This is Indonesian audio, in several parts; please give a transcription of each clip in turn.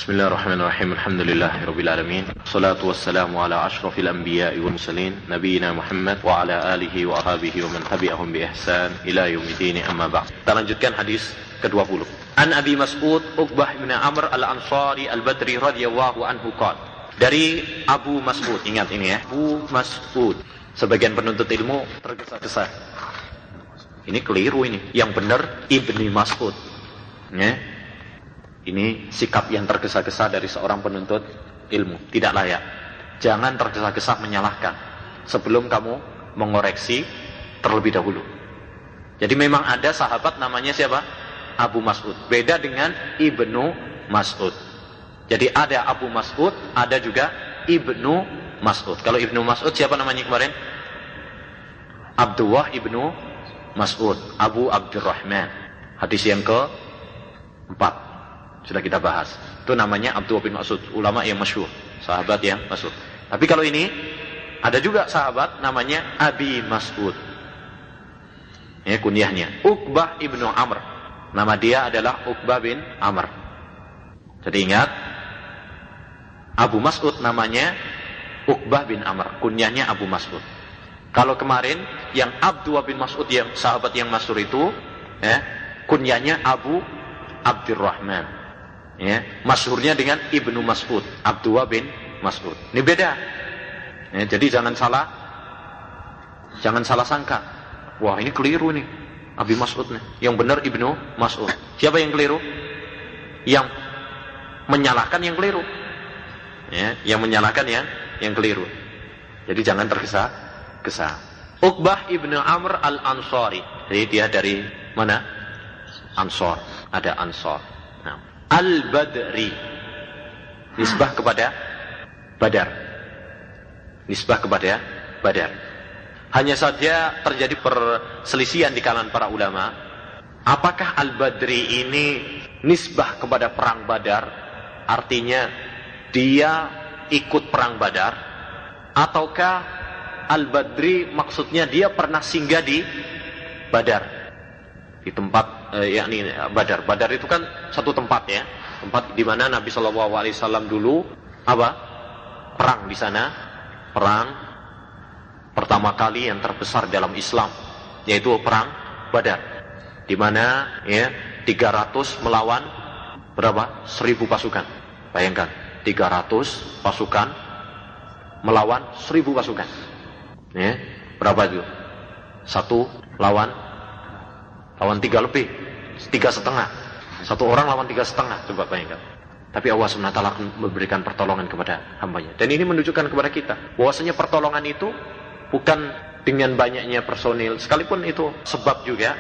Bismillahirrahmanirrahim. Alhamdulillahirabbil alamin. Shalatu wassalamu ala asyrafil anbiya'i wal mursalin nabiyina Muhammad wa ala alihi wa ashabihi wa man tabi'ahum bi ihsan ila yaumiddin, amma ba'd. Kita lanjutkan hadis ke-20. An Abi Mas'ud Uqbah bin Amr al-Ansari al-Badri radhiyallahu anhu qala. Dari Abu Mas'ud, ingat ini ya, Abu Mas'ud. Sebagian penuntut ilmu tergesa-gesa. Ini keliru ini. Yang benar Ibni Mas'ud. Ya. Ini sikap yang tergesa-gesa dari seorang penuntut ilmu. Tidak layak. Jangan tergesa-gesa menyalahkan sebelum kamu mengoreksi terlebih dahulu. Jadi memang ada sahabat namanya siapa? Abu Mas'ud. Beda dengan Ibnu Mas'ud. Jadi ada Abu Mas'ud, ada juga Ibnu Mas'ud. Kalau Ibnu Mas'ud siapa namanya kemarin? Abdullah Ibnu Mas'ud, Abu Abdurrahman. Hadis yang ke-4 sudah kita bahas. Itu namanya Abdullah bin Mas'ud, ulama yang masyhur, sahabat yang masyhur. Tapi kalau ini ada juga sahabat namanya Abi Mas'ud. Ya, kunyahnya Uqbah ibnu Amr. Nama dia adalah Uqbah bin Amr. Jadi ingat, Abu Mas'ud namanya Uqbah bin Amr, kunyahnya Abu Mas'ud. Kalau kemarin yang Abdullah bin Mas'ud yang sahabat yang masyhur itu, ya, kunyahnya Abu Abdurrahman. Ya, masyhurnya dengan Ibnu Mas'ud, Abdullah bin Mas'ud. Ini beda. Ya, jadi jangan salah sangka. Wah, ini keliru nih, Abi Mas'ud nih. Yang benar Ibnu Mas'ud. Siapa yang keliru? Yang menyalahkan yang keliru. Ya, yang menyalahkan yang keliru. Jadi jangan tergesa-gesa. Uqbah ibnu Amr al-Ansari. Jadi dia dari mana? Ansor. Ada Ansor. Nah, Al-Badri, nisbah kepada Badar. Nisbah kepada Badar. Hanya saja terjadi perselisihan di kalangan para ulama. Apakah Al-Badri ini nisbah kepada perang Badar? Artinya dia ikut perang Badar, ataukah Al-Badri maksudnya dia pernah singgah di Badar, di tempat yakni Badar. Badar itu kan satu tempat ya, tempat di mana Nabi SAW dulu perang di sana, perang pertama kali yang terbesar dalam Islam, yaitu perang Badar, di mana ya 300 melawan berapa? 1000 pasukan. Bayangkan 300 pasukan melawan 1000 pasukan. Ya, berapa itu? 1 lawan 3 lebih, 3,5. 1 orang lawan 3,5, coba bayangkan. Tapi Allah SWT akan memberikan pertolongan kepada hambanya. Dan ini menunjukkan kepada kita bahwasanya pertolongan itu bukan dengan banyaknya personil, sekalipun itu sebab juga.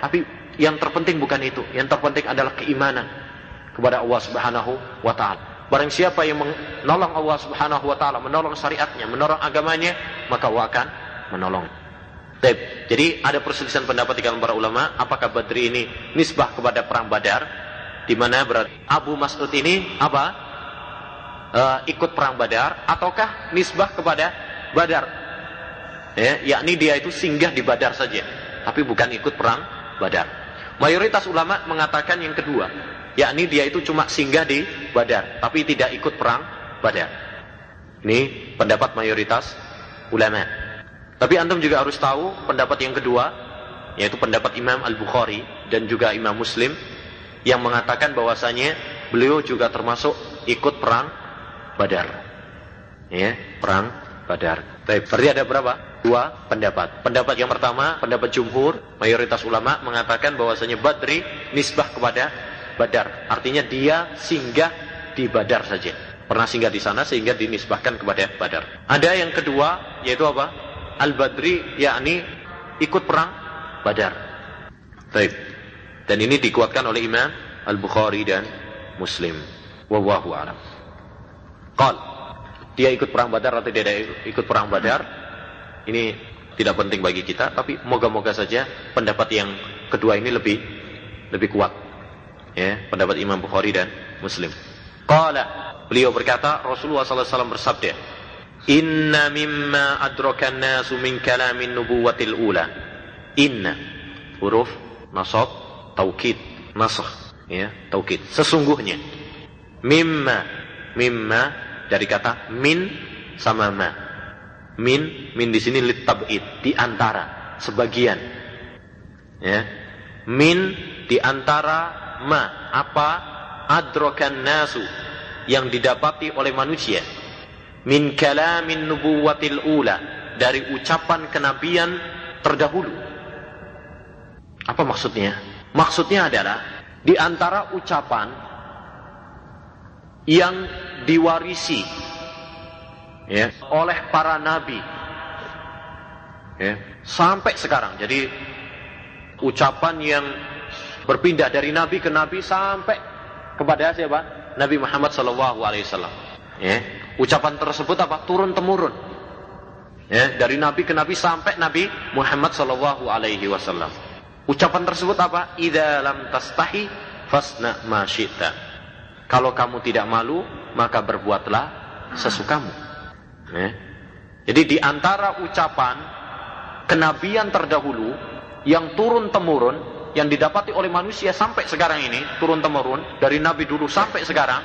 Tapi yang terpenting bukan itu. Yang terpenting adalah keimanan kepada Allah SWT. Barang siapa yang menolong Allah SWT, menolong syariatnya, menolong agamanya, maka Allah akan menolong. Jadi ada perselisihan pendapat di kalangan para ulama, apakah Badri ini nisbah kepada perang Badar, di mana berarti Abu Mas'ud ini ikut perang Badar, ataukah nisbah kepada Badar, ya, yakni dia itu singgah di Badar saja, tapi bukan ikut perang Badar. Mayoritas ulama mengatakan yang kedua, yakni dia itu cuma singgah di Badar, tapi tidak ikut perang Badar. Ini pendapat mayoritas ulama. Tapi antum juga harus tahu pendapat yang kedua, yaitu pendapat Imam Al-Bukhari dan juga Imam Muslim, yang mengatakan bahwasanya beliau juga termasuk ikut perang Badar. Ya, perang Badar. Berarti ada berapa? 2 pendapat. Pendapat yang pertama, pendapat jumhur, mayoritas ulama mengatakan bahwasanya Badri nisbah kepada Badar. Artinya dia singgah di Badar saja. Pernah singgah di sana sehingga dinisbahkan kepada Badar. Ada yang kedua, yaitu apa? Al-Badri yakni ikut perang Badar. Dan ini dikuatkan oleh Imam Al-Bukhari dan Muslim. Wallahu a'lam. Qal, dia ikut perang Badar atau tidak ikut perang Badar, ini tidak penting bagi kita, tapi moga-moga saja pendapat yang kedua ini lebih kuat. Ya, pendapat Imam Bukhari dan Muslim. Qala, beliau berkata, Rasulullah SAW bersabda, Inna mimma adrakan nasu min kalamin nubuwatil ula. Inna, huruf nasab, taukid, nasakh, ya, taukid. Sesungguhnya Mimma dari kata min sama ma. Min di sini litab'id, di antara, sebagian. Ya. Min di antara ma, apa? Adrakan nasu, yang didapati oleh manusia. Min kalamin nubuwatil ula, dari ucapan kenabian terdahulu. Apa maksudnya? Maksudnya adalah di antara ucapan yang diwarisi, ya, oleh para nabi, ya, sampai sekarang. Jadi ucapan yang berpindah dari nabi ke nabi sampai kepada siapa? Nabi Muhammad SAW. Ya, ucapan tersebut apa? Turun temurun. Ya, dari nabi ke nabi sampai Nabi Muhammad SAW. Ucapan tersebut apa? Idza lam tastahi fasna ma syi'ta. Kalau kamu tidak malu, maka berbuatlah sesukamu. Ya. Jadi di antara ucapan kenabian terdahulu yang turun temurun, yang didapati oleh manusia sampai sekarang ini, turun temurun dari nabi dulu sampai sekarang,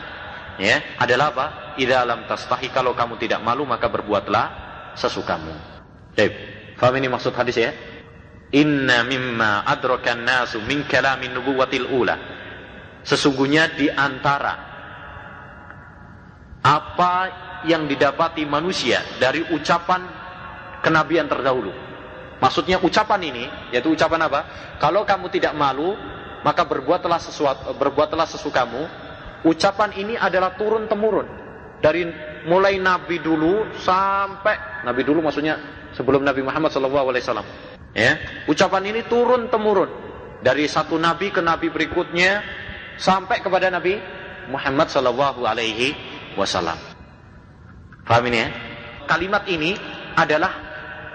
ya, adalah apa? Idza lam tastahi, kalau kamu tidak malu, maka berbuatlah sesukamu. Baik, paham ini maksud hadis ya? Inna mimma adrakan nasu min kalamin nubuwatil ula. Sesungguhnya di antara apa yang didapati manusia dari ucapan kenabian terdahulu. Maksudnya ucapan ini, yaitu ucapan apa? Kalau kamu tidak malu, maka berbuatlah sesukamu. Ucapan ini adalah turun temurun dari mulai nabi dulu sampai nabi dulu, maksudnya sebelum Nabi Muhammad SAW. Ya, ucapan ini turun temurun dari satu nabi ke nabi berikutnya sampai kepada Nabi Muhammad SAW. Paham ini ya? Kalimat ini adalah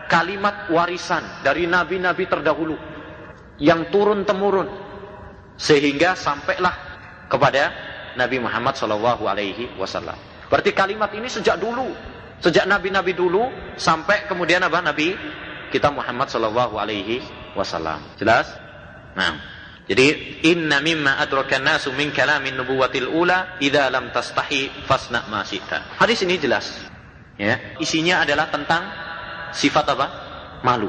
kalimat warisan dari nabi-nabi terdahulu yang turun temurun sehingga sampailah kepada Nabi Muhammad SAW. Berarti kalimat ini sejak dulu, sejak nabi-nabi dulu sampai kemudian apa? Nabi kita Muhammad SAW. Jelas? Nah, jadi inna mimma adrakan nasu min kalamin nubuwatil ula idza lam tastahi fasna ma syi'ta. Hadis ini jelas. Ya, isinya adalah tentang sifat apa? Malu.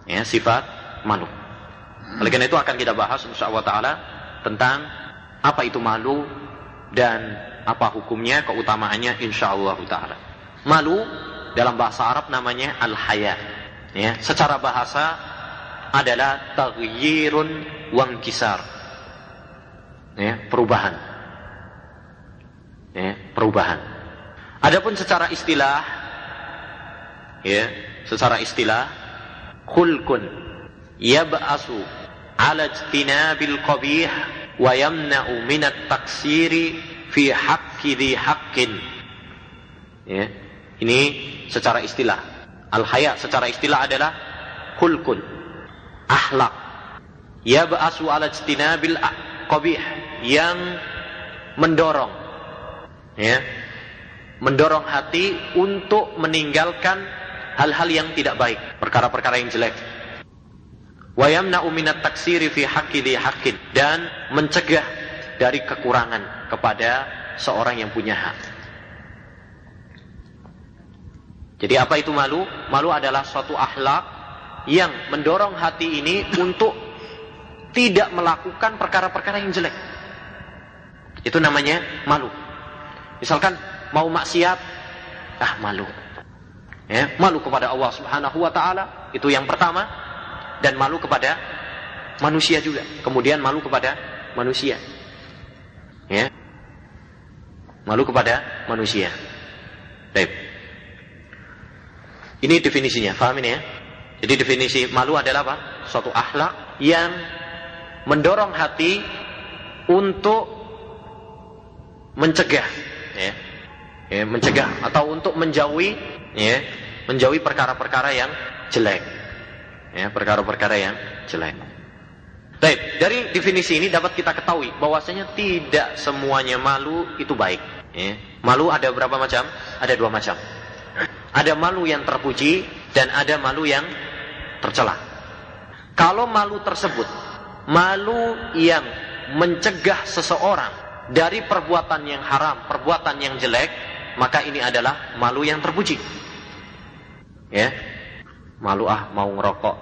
Ya, sifat malu. Oleh karena itu akan kita bahas insyaallah taala tentang apa itu malu dan apa hukumnya, keutamaannya insyaallah taala. Malu dalam bahasa Arab namanya al-haya. Ya, secara bahasa adalah taghyirun wa inkisar. Ya, perubahan. Ya, perubahan. Adapun secara istilah, ya, secara istilah khulqun yab'asu 'ala ijtinabil qabih wa yamna'u min at-taksiri fi haqqi dhi haqqin. Ya, ini secara istilah. Al-haya secara istilah adalah khulqun, akhlak, yab'asu 'ala ijtinabil qabih, yang mendorong, ya, mendorong hati untuk meninggalkan hal-hal yang tidak baik, perkara-perkara yang jelek. Wa yamna'u minat taksiri fi haqqi dhi haqqin, dan mencegah dari kekurangan kepada seorang yang punya hak. Jadi apa itu malu? Malu adalah suatu akhlak yang mendorong hati ini untuk tidak melakukan perkara-perkara yang jelek. Itu namanya malu. Misalkan mau maksiat, malu. Ya, malu kepada Allah Subhanahu wa taala, itu yang pertama, dan malu kepada manusia juga. Kemudian malu kepada manusia. Ya. Malu kepada manusia. Baik. Ini definisinya, paham ini ya? Jadi definisi malu adalah apa? Suatu akhlak yang mendorong hati untuk mencegah, ya, mencegah atau untuk menjauhi, ya, menjauhi perkara-perkara yang jelek, ya, perkara-perkara yang jelek. Baik, dari definisi ini dapat kita ketahui bahwasanya tidak semuanya malu itu baik. Ya. Malu ada berapa macam? Ada 2 macam. Ada malu yang terpuji dan ada malu yang tercela. Kalau malu tersebut, malu yang mencegah seseorang dari perbuatan yang haram, perbuatan yang jelek, maka ini adalah malu yang terpuji. Ya, malu mau ngerokok.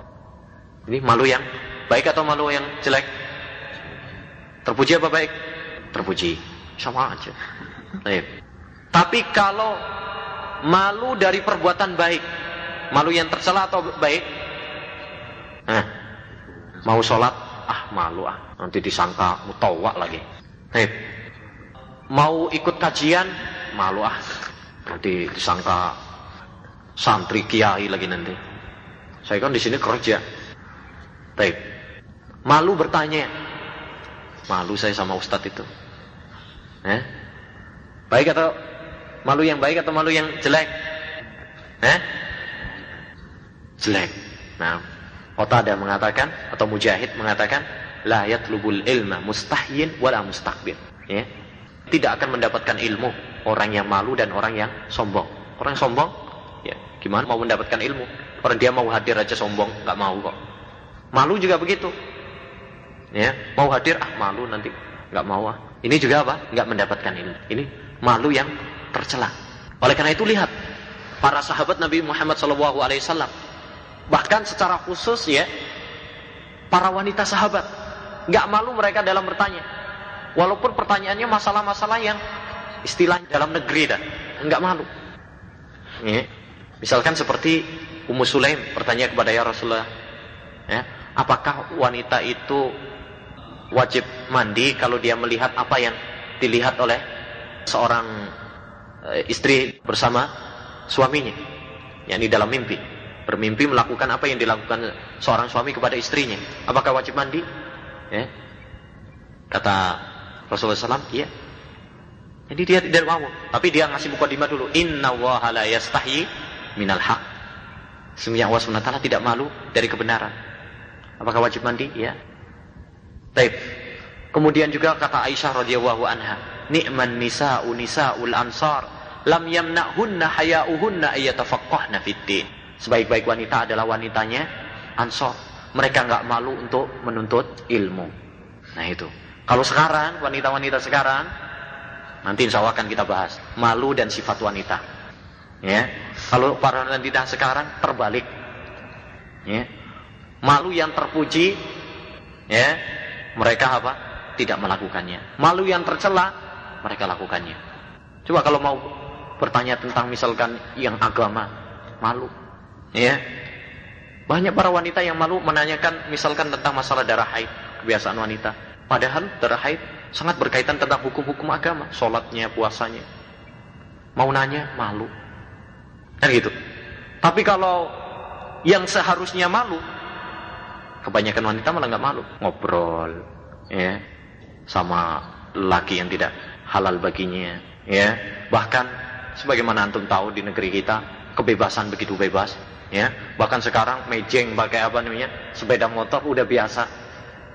Ini malu yang baik atau malu yang jelek? Terpuji apa baik? Terpuji. Sama aja. Baik. Tapi kalau malu dari perbuatan baik, malu yang tercela atau baik? Mau sholat, malu nanti disangka mutawak lagi. Baik. Mau ikut kajian, malu nanti disangka santri kiai lagi nanti. Saya kan di sini kerja. Baik. Malu bertanya. Malu saya sama ustadz itu. Baik atau malu yang baik atau malu yang jelek? Jelek. Nah, Qatada mengatakan atau Mujahid mengatakan, la yatlubul ilma mustahyin wala mustakbir. Ya. Tidak akan mendapatkan ilmu orang yang malu dan orang yang sombong. Orang sombong, ya gimana mau mendapatkan ilmu? Orang dia mau hadir aja sombong, nggak mau kok. Malu juga begitu. Ya, mau hadir malu nanti, nggak mau Ini juga apa? Nggak mendapatkan ilmu. Ini malu yang tercela. Oleh karena itu lihat para sahabat Nabi Muhammad SAW, bahkan secara khusus ya, para wanita sahabat, nggak malu mereka dalam bertanya. Walaupun pertanyaannya masalah-masalah yang istilah dalam negeri dah, nggak malu. Ya. Misalkan seperti Ummu Sulaim bertanya kepada ya Rasulullah, ya, apakah wanita itu wajib mandi kalau dia melihat apa yang dilihat oleh seorang istri bersama suaminya, yakni dalam mimpi, bermimpi melakukan apa yang dilakukan seorang suami kepada istrinya, apakah wajib mandi? Ya. Kata Rasulullah SAW, iya. Jadi dia tidak mau, tapi dia ngasih mukadimah dulu. Inna Allaha la yastahi minal haq. Sesungguhnya Allah SWT tidak malu dari kebenaran. Apakah wajib mandi? Iya. Baik. Kemudian juga kata Aisyah radhiyallahu anha, ni'man nisa'u nisa'ul ansar lam yamna'hunna haya'uhunna ayyatafaqqahna fid-din. Sebaik-baik wanita adalah wanitanya Ansar. Mereka enggak malu untuk menuntut ilmu. Nah itu. Kalau sekarang, wanita-wanita sekarang, nanti insya Allah akan kita bahas malu dan sifat wanita. Ya, kalau para wanita sekarang terbalik. Ya, malu yang terpuji, ya, mereka apa? Tidak melakukannya. Malu yang tercela, mereka lakukannya. Coba kalau mau bertanya tentang misalkan yang agama, malu. Ya, banyak para wanita yang malu menanyakan misalkan tentang masalah darah haid, kebiasaan wanita. Padahal darah haid sangat berkaitan tentang hukum-hukum agama, sholatnya, puasanya. Mau nanya, malu. Kan gitu. Tapi kalau yang seharusnya malu, kebanyakan wanita malah nggak malu. Ngobrol, ya, sama laki yang tidak halal baginya, ya. Bahkan, sebagaimana antum tahu di negeri kita, kebebasan begitu bebas, ya. Bahkan sekarang mejeng pakai apa namanya, sepeda motor udah biasa,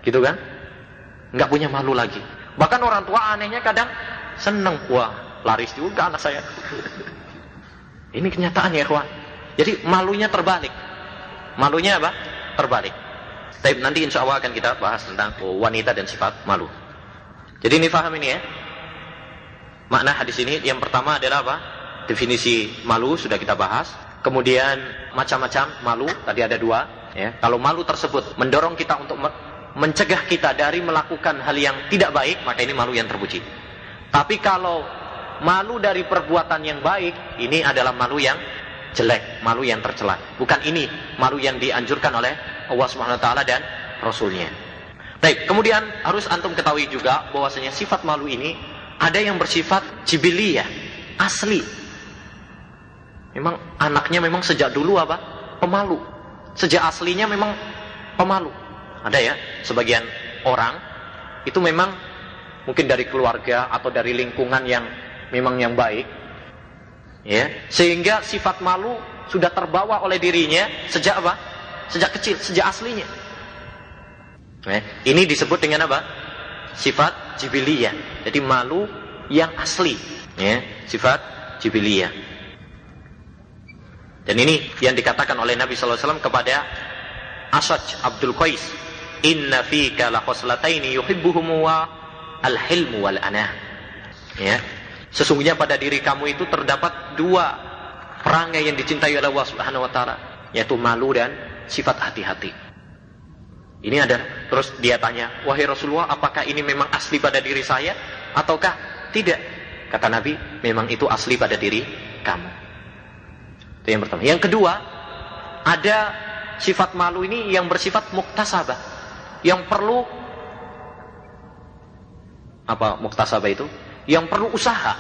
gitu kan? Nggak punya malu lagi. Bahkan orang tua anehnya kadang seneng, wah laris juga anak saya. Ini kenyataan ya kawan. Jadi malunya terbalik. Malunya apa? Terbalik. Tapi nanti insya Allah akan kita bahas tentang wanita dan sifat malu. Jadi ini paham ini ya. Makna hadis ini yang pertama adalah apa? Definisi malu sudah kita bahas. Kemudian macam-macam malu tadi ada 2. Ya. Kalau malu tersebut mendorong kita untuk mencegah kita dari melakukan hal yang tidak baik, maka ini malu yang terpuji. Tapi kalau malu dari perbuatan yang baik, ini adalah malu yang jelek, malu yang tercela. Bukan ini malu yang dianjurkan oleh Allah Subhanahu wa taala dan Rasulnya. Baik, kemudian harus antum ketahui juga bahwasanya sifat malu ini ada yang bersifat jibiliyah, asli. Memang anaknya memang sejak dulu apa? Pemalu. Sejak aslinya memang pemalu. Ada ya, sebagian orang itu memang mungkin dari keluarga atau dari lingkungan yang memang yang baik, ya, sehingga sifat malu sudah terbawa oleh dirinya sejak apa? Sejak kecil, sejak aslinya. Ini disebut dengan apa? Sifat jibiliyah. Jadi malu yang asli, ya, sifat jibiliyah. Dan ini yang dikatakan oleh Nabi SAW kepada Asaj Abdul Qais, inna fika la khoslataini yuhibbuhum al-hilmu wal anah. Ya. Sesungguhnya pada diri kamu itu terdapat dua perangai yang dicintai oleh Allah Subhanahu wa taala, yaitu malu dan sifat hati-hati. Ini ada. Terus dia tanya, "Wahai Rasulullah, apakah ini memang asli pada diri saya ataukah tidak?" Kata Nabi, "Memang itu asli pada diri kamu." Itu yang pertama. Yang kedua, ada sifat malu ini yang bersifat muktasabah, yang perlu apa muktasabah itu? Yang perlu usaha.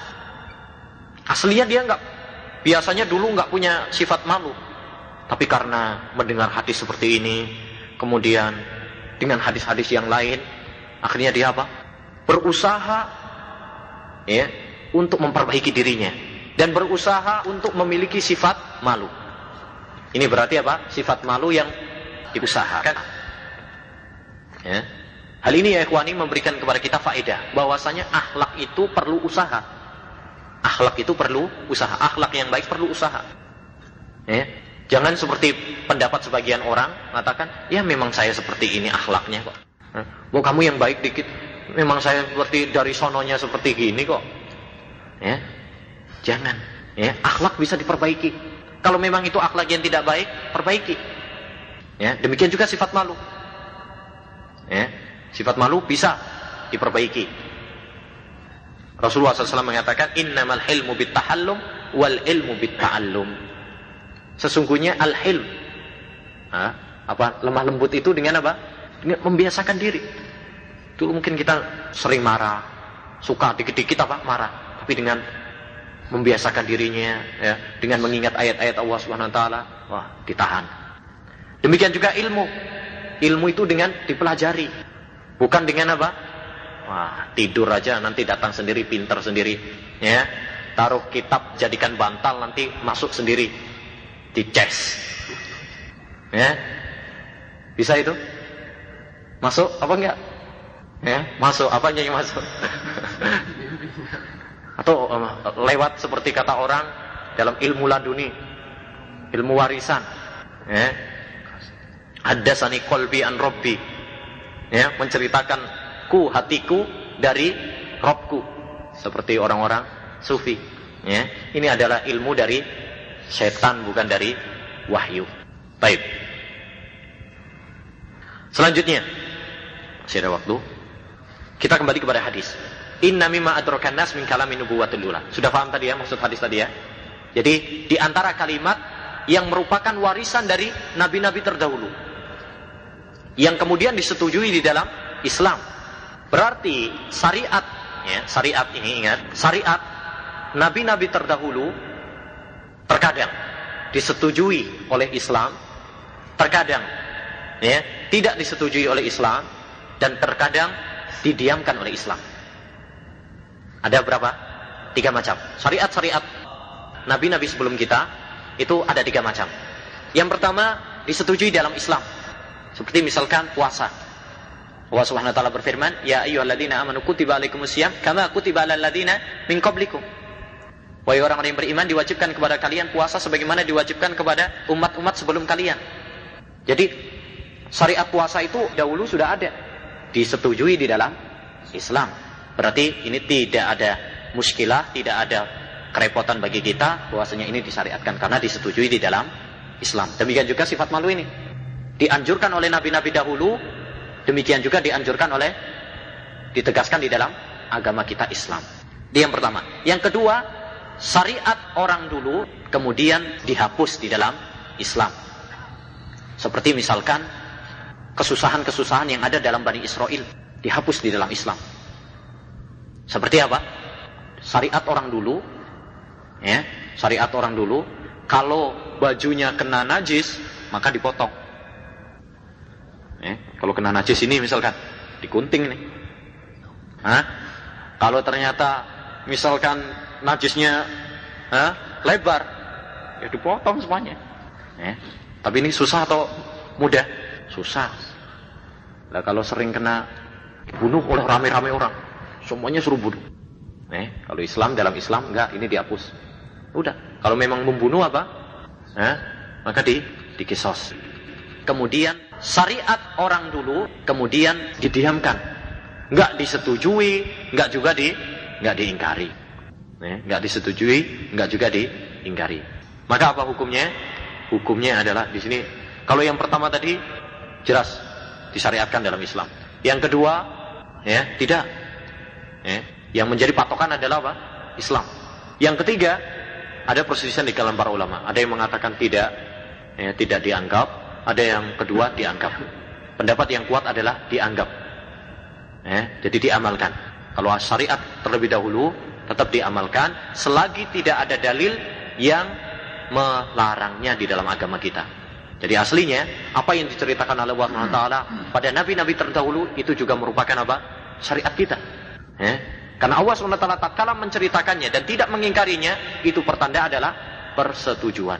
Aslinya dia biasanya dulu nggak punya sifat malu, tapi karena mendengar hadis seperti ini, kemudian dengan hadis-hadis yang lain, akhirnya dia apa? Berusaha ya untuk memperbaiki dirinya dan berusaha untuk memiliki sifat malu. Ini berarti apa? Sifat malu yang diusahakan. Ya. Hal ini ya ikhwani memberikan kepada kita faedah bahwasanya akhlak itu perlu usaha. Akhlak itu perlu usaha. Akhlak yang baik perlu usaha. Ya. Jangan seperti pendapat sebagian orang mengatakan, "Ya memang saya seperti ini akhlaknya kok." Mau kamu yang baik dikit, memang saya seperti dari sononya seperti gini kok. Ya. Jangan. Ya, akhlak bisa diperbaiki. Kalau memang itu akhlak yang tidak baik, perbaiki. Ya, demikian juga sifat malu. Ya. Sifat malu bisa diperbaiki. Rasulullah SAW mengatakan, "Innamal hilmu bittahallum wal ilmu bitta'allum." Sesungguhnya al-hilm, lemah lembut itu dengan apa? Dengan membiasakan diri. Dulu mungkin kita sering marah, suka dikit-dikit marah, tapi dengan membiasakan dirinya, ya, dengan mengingat ayat-ayat Allah Subhanahu Wa Taala, ditahan. Demikian juga ilmu. Ilmu itu dengan dipelajari. Bukan dengan apa? Tidur aja nanti datang sendiri, pintar sendiri. Ya, taruh kitab jadikan bantal nanti masuk sendiri, dices. Ya, bisa itu? Masuk apa enggak? Ya, masuk. Apanya yang masuk? Atau lewat seperti kata orang dalam ilmu laduni, ilmu warisan. Ya, haddasani qalbi an rabbi. Ya, menceritakanku hatiku dari Robku, seperti orang-orang sufi. Ya, ini adalah ilmu dari setan, bukan dari wahyu. Baik. Selanjutnya, masih ada waktu. Kita kembali kepada hadis. Inna mimma adrakan nas min kalamin nubuwatil ula. Sudah paham tadi ya maksud hadis tadi ya? Jadi di antara kalimat yang merupakan warisan dari nabi-nabi terdahulu, yang kemudian disetujui di dalam Islam. Berarti syariat, ya, syariat ini ingat, syariat nabi-nabi terdahulu terkadang disetujui oleh Islam, terkadang ya, tidak disetujui oleh Islam, dan terkadang didiamkan oleh Islam. Ada berapa? 3 macam. Syariat-syariat nabi-nabi sebelum kita itu ada 3 macam. Yang pertama disetujui dalam Islam. Seperti misalkan puasa. Allah Subhanahu wa taala berfirman, "Ya ayyuhalladzina amanu kutiba alaikumusiyam kama kutiba alal ladzina min qablikum." Wahai orang-orang yang beriman, diwajibkan kepada kalian puasa sebagaimana diwajibkan kepada umat-umat sebelum kalian. Jadi syariat puasa itu dahulu sudah ada, disetujui di dalam Islam. Berarti ini tidak ada muskilah, tidak ada kerepotan bagi kita bahwasanya ini disyariatkan karena disetujui di dalam Islam. Demikian juga sifat malu ini dianjurkan oleh nabi-nabi dahulu, demikian juga ditegaskan di dalam agama kita Islam. Ini yang pertama. Yang kedua, syariat orang dulu kemudian dihapus di dalam Islam. Seperti misalkan kesusahan-kesusahan yang ada dalam Bani Israel dihapus di dalam Islam. Seperti apa? Syariat orang dulu, ya, syariat orang dulu, kalau bajunya kena najis maka dipotong. Kalau kena najis ini misalkan digunting nih. Kalau ternyata misalkan najisnya lebar, ya dipotong semuanya. Tapi ini susah atau mudah? Susah. Lah kalau sering kena dibunuh oleh rame-rame orang, semuanya suruh bunuh. Kalau Islam, dalam Islam enggak, ini dihapus. Udah. Kalau memang membunuh apa? Maka dikisos. Kemudian syariat orang dulu kemudian didiamkan. nggak disetujui, nggak juga nggak diingkari. Nggak disetujui, nggak juga diingkari. Maka apa hukumnya? Hukumnya adalah di sini. Kalau yang pertama tadi jelas disyariatkan dalam Islam. Yang kedua, tidak. Yang menjadi patokan adalah apa? Islam. Yang ketiga, ada perselisihan di kalangan para ulama. Ada yang mengatakan tidak dianggap. Ada yang kedua dianggap. Pendapat yang kuat adalah dianggap. Jadi diamalkan. Kalau syariat terlebih dahulu tetap diamalkan selagi tidak ada dalil yang melarangnya di dalam agama kita. Jadi aslinya apa yang diceritakan oleh Allah SWT pada nabi-nabi terdahulu itu juga merupakan apa? Syariat kita. Karena Allah SWT tatkala menceritakannya dan tidak mengingkarinya, itu pertanda adalah persetujuan.